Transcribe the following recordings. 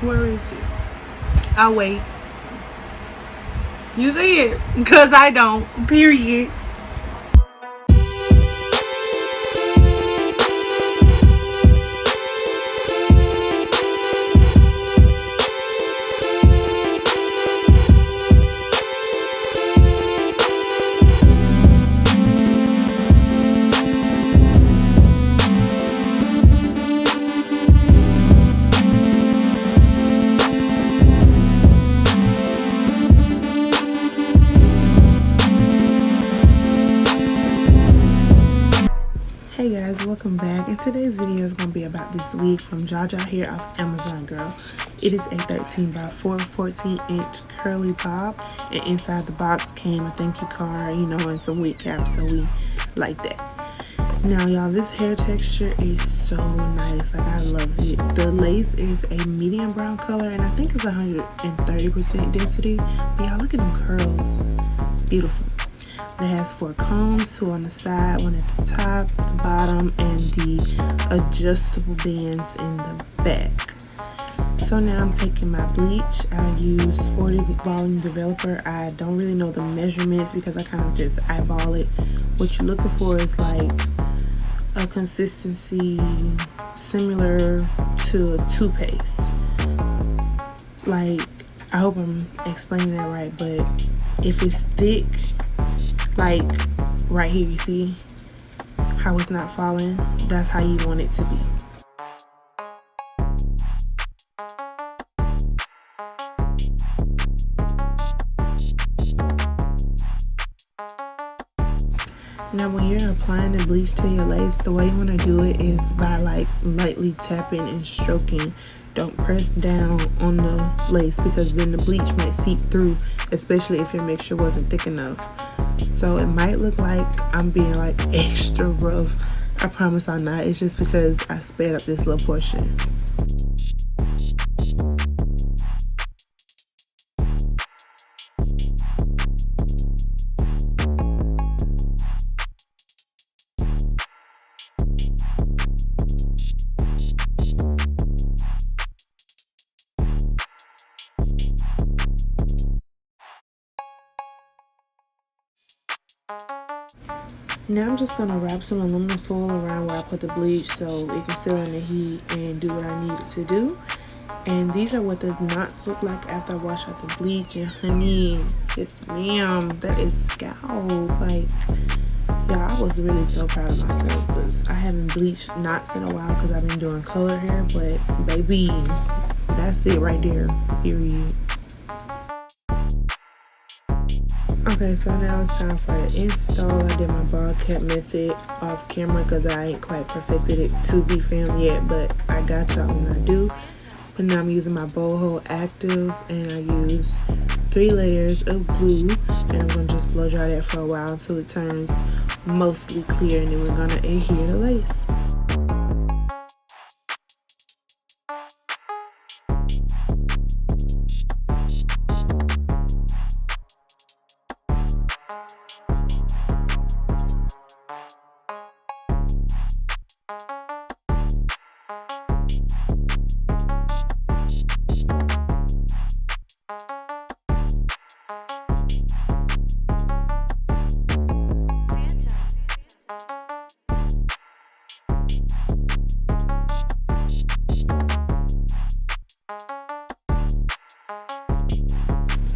Where is it? I'll wait. You see it? Because I don't. Period. Hey guys, welcome back, and today's video is going to be about this wig from JaJa here off Amazon, girl. It is a 13 by 4 14-inch curly bob, and inside the box came a thank you card, you know, and some wig caps, so we like that. Now y'all, this hair texture is so nice. Like, I love it. The lace is a medium brown color, and I think it's 130% density, but y'all, look at them curls. Beautiful. It has 4 combs, 2 on the side, 1 at the top, the bottom, and the adjustable bands in the back. So now I'm taking my bleach. I use 40 volume developer. I don't really know the measurements because I kind of just eyeball it. What you're looking for is like a consistency similar to a toothpaste. Like, I hope I'm explaining that right, but if it's thick, like right here, you see how it's not falling? That's how you want it to be. Now when you're applying the bleach to your lace, the way you want to do it is by like lightly tapping and stroking. Don't press down on the lace because then the bleach might seep through, especially if your mixture wasn't thick enough. So it might look like I'm being like extra rough. I promise I'm not. It's just because I sped up this little portion. Now I'm just going to wrap some aluminum foil around where I put the bleach so it can sit in the heat and do what I need it to do. And these are what the knots look like after I wash out the bleach. And honey, yes ma'am, that is scalp. Like, yeah, I was really so proud of myself because I haven't bleached knots in a while because I've been doing color hair. But baby, that's it right there, period. Okay, so now it's time for the install. I did my ball cap method off camera because I ain't quite perfected it to be filmed yet, but I got y'all when I do. But now I'm using my boho active, and I use 3 layers of glue, and I'm going to just blow dry that for a while until it turns mostly clear, and then we're going to adhere the lace.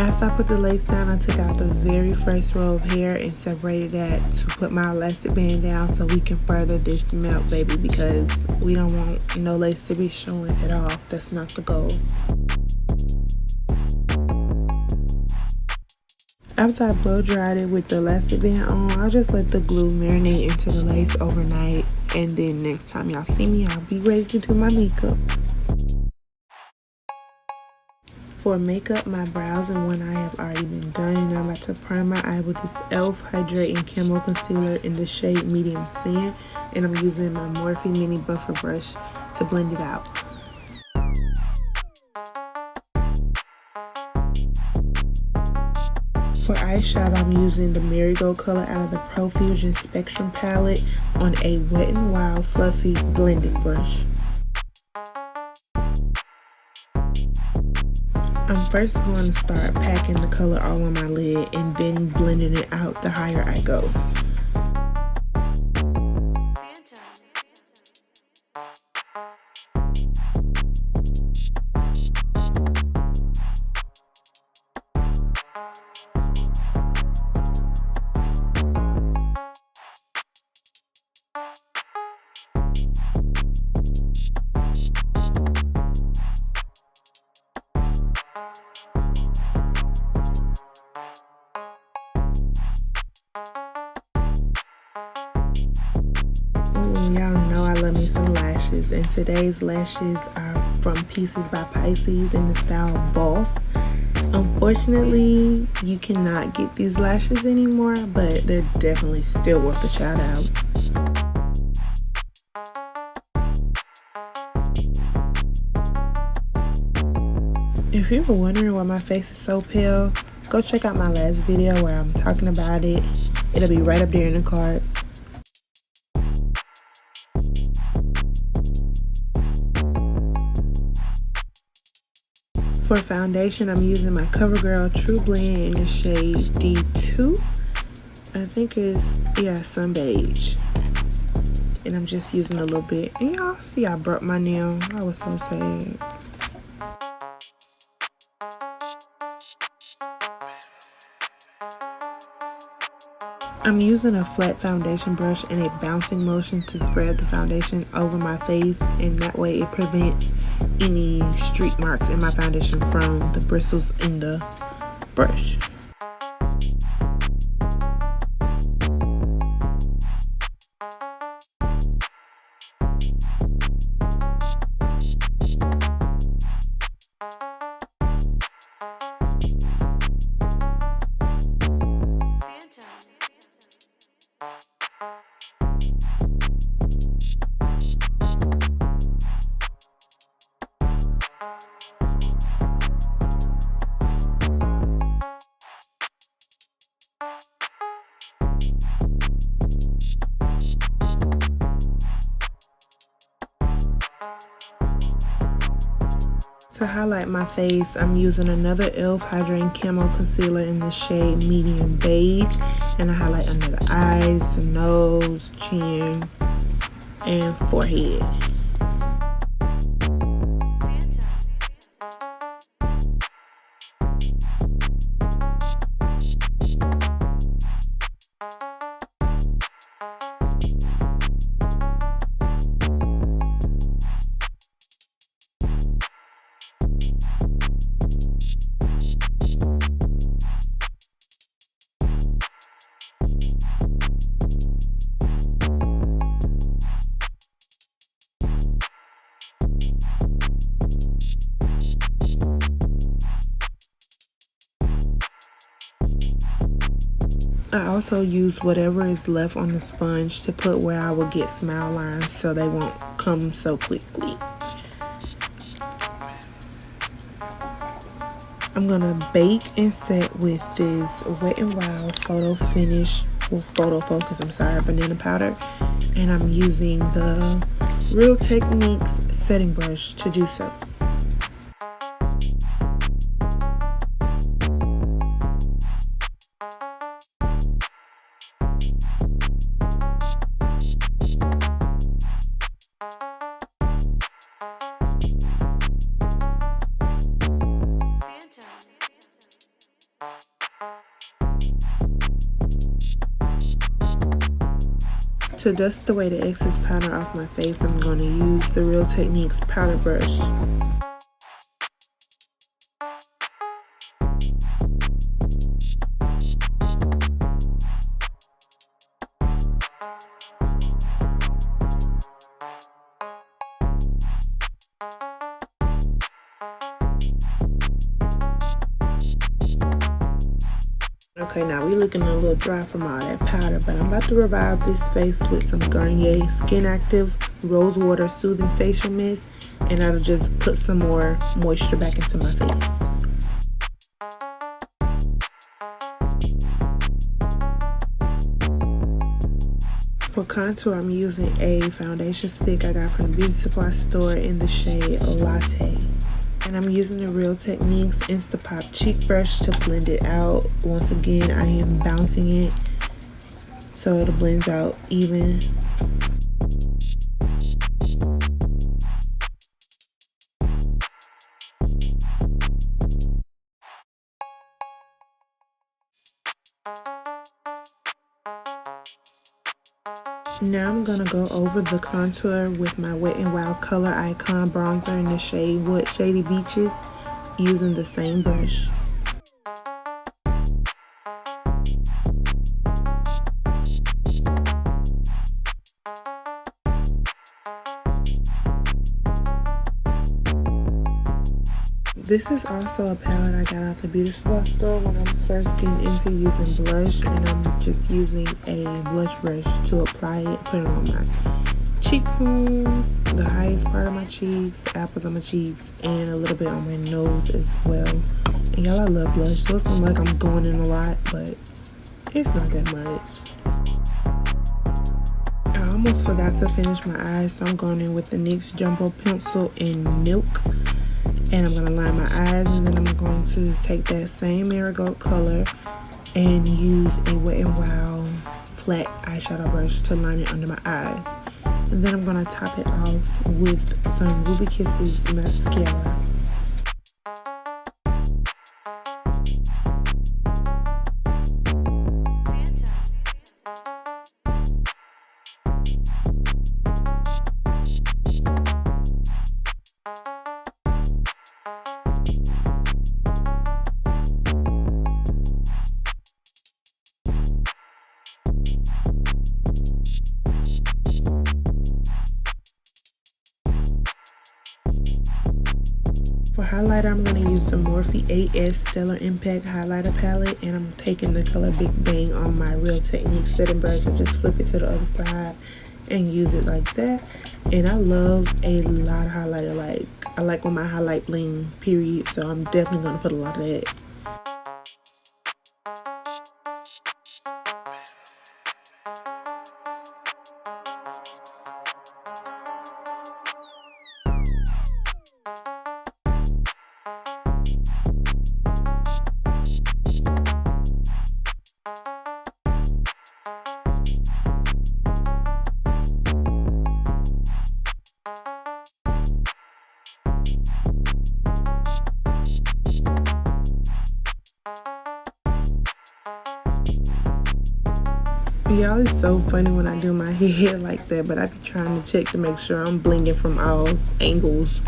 After I put the lace down, I took out the very first row of hair and separated that to put my elastic band down so we can further this melt, baby, because we don't want no lace to be showing at all. That's not the goal. After I blow dried it with the elastic band on, I'll just let the glue marinate into the lace overnight, and then next time y'all see me, I'll be ready to do my makeup. For makeup, my brows and one eye have already been done, and I'm about to prime my eye with this E.L.F. Hydrating Camo Concealer in the shade Medium Sand, and I'm using my Morphe Mini Buffer Brush to blend it out. For eyeshadow, I'm using the Marigold color out of the Profusions Spectrum palette on a Wet n Wild Fluffy blending brush. I'm first going to start packing the color all on my lid and then blending it out the higher I go. Y'all know I love me some lashes, and today's lashes are from Pieces by Pisces in the style Bawse. Unfortunately, you cannot get these lashes anymore, but they're definitely still worth a shout out. If you were wondering why my face is so pale, go check out my last video where I'm talking about it. It'll be right up there in the cards. For foundation, I'm using my Covergirl Trublend in the shade D2. I think it's, some beige. And I'm just using a little bit. And y'all see I broke my nail. I was so sad. I'm using a flat foundation brush and a bouncing motion to spread the foundation over my face, and that way it prevents any streak marks in my foundation from the bristles in the brush. To highlight my face, I'm using another E.L.F. Hydrating Camo Concealer in the shade Medium Beige, and I highlight under the eyes, the nose, chin, and forehead. I also use whatever is left on the sponge to put where I will get smile lines so they won't come so quickly. I'm gonna bake and set with this Wet n Wild Photofocus, banana powder, and I'm using the Real Techniques setting brush to do so. To dust away the excess powder off my face, I'm going to use the Real Techniques powder brush. Okay, now we looking a little dry from all that powder, but I'm about to revive this face with some Garnier Skin Active Rose Water Soothing Facial Mist, and that'll just put some more moisture back into my face. For contour, I'm using a foundation stick I got from the beauty supply store in the shade Latte. And I'm using the Real Techniques Instapop cheek brush to blend it out. Once again, I am bouncing it so it blends out even. Now I'm going to go over the contour with my Wet n Wild Color Icon bronzer in the shade Shady Beaches using the same brush. This is also a palette I got out the beauty supply store when I was first getting into using blush, and I'm just using a blush brush to apply it, put it on my cheekbones, the highest part of my cheeks, the apples on my cheeks, and a little bit on my nose as well. And y'all, I love blush, so it's not like I'm going in a lot, but it's not that much. I almost forgot to finish my eyes, so I'm going in with the NYX Jumbo Pencil in Milk. And I'm going to line my eyes, and then I'm going to take that same marigold color and use a Wet n Wild flat eyeshadow brush to line it under my eyes. And then I'm going to top it off with some Ruby Kisses mascara. For highlighter, I'm going to use the Morphe 8S Stellar Impact Highlighter Palette, and I'm taking the color Big Bang on my Real Techniques setting brush and just flip it to the other side and use it like that. And I love a lot of highlighter. I like when my highlight bling, period, so I'm definitely going to put a lot of that. Y'all, it's so funny when I do my hair like that, but I be trying to check to make sure I'm blinging from all angles.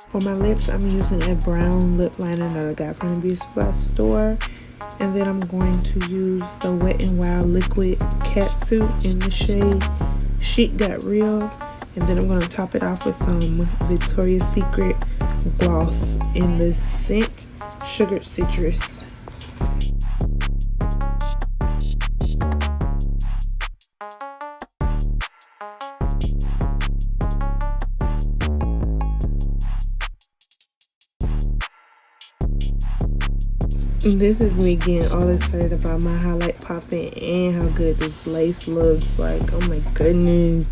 For my lips, I'm using a brown lip liner that I got from the beauty supply store. And then I'm going to use the Wet n Wild Liquid Catsuit in the shade Chic Got Real. And then I'm going to top it off with some Victoria's Secret gloss in the scent Sugared Citrus. This is me getting all excited about my highlight popping and how good this lace looks. Like, oh my goodness.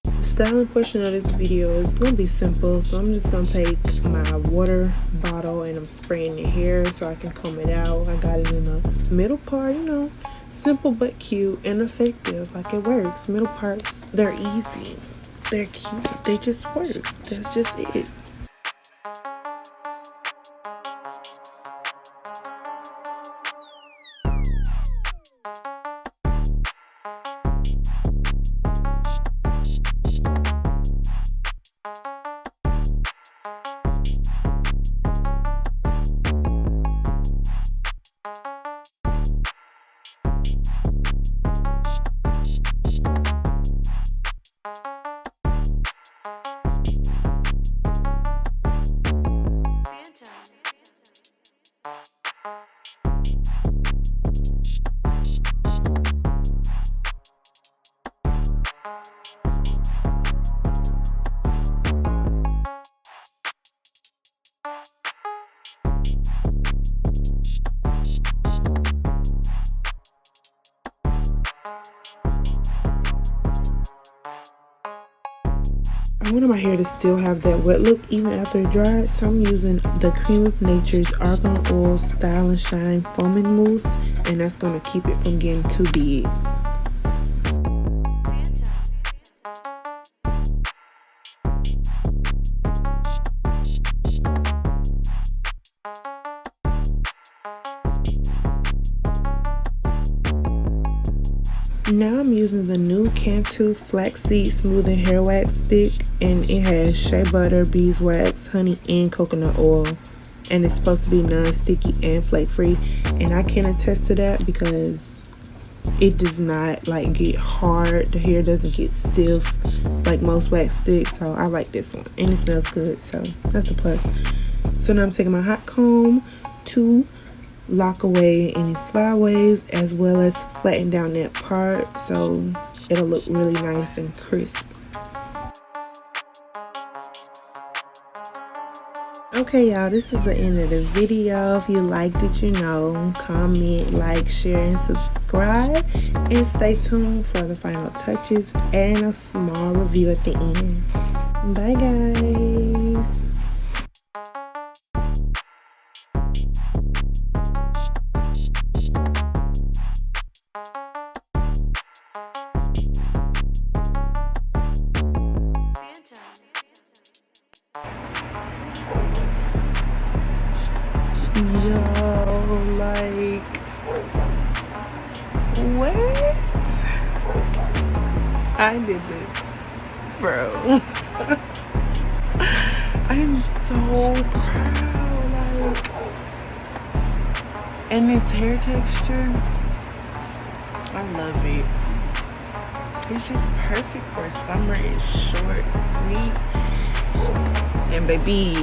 The styling portion of this video is going to be simple. So I'm just going to take my water bottle and I'm spraying the hair so I can comb it out. I got it in the middle part, you know. Simple but cute and effective. Like, it works. Middle parts, they're easy. They're cute. They just work. That's just it. I wanted my hair to still have that wet look even after it dried, so I'm using the Creme of Nature's Argan Oil Style and Shine Foaming Mousse, and that's going to keep it from getting too big. Now I'm using the new Cantu Flaxseed Smoothing Hair Wax Stick, and it has shea butter, beeswax, honey, and coconut oil, and it's supposed to be non-sticky and flake-free, and I can attest to that because it does not like get hard. The hair doesn't get stiff like most wax sticks, so I like this one, and it smells good, so that's a plus. So now I'm taking my hot comb to lock away any flyaways as well as flatten down that part so it'll look really nice and crisp. Okay y'all, this is the end of the video. If you liked it, you know, comment, like, share, and subscribe, and stay tuned for the final touches and a small review at the end. Bye guys. Yo, like, what? I did this, bro. I'm so proud, like, and this hair texture, I love it. It's just perfect for summer. It's short, sweet, and baby,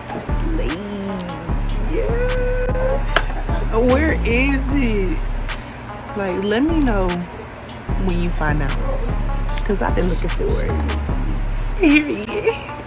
it's lazy. Yeah. Where is it? Like, let me know when you find out, because I've been looking for it. Period.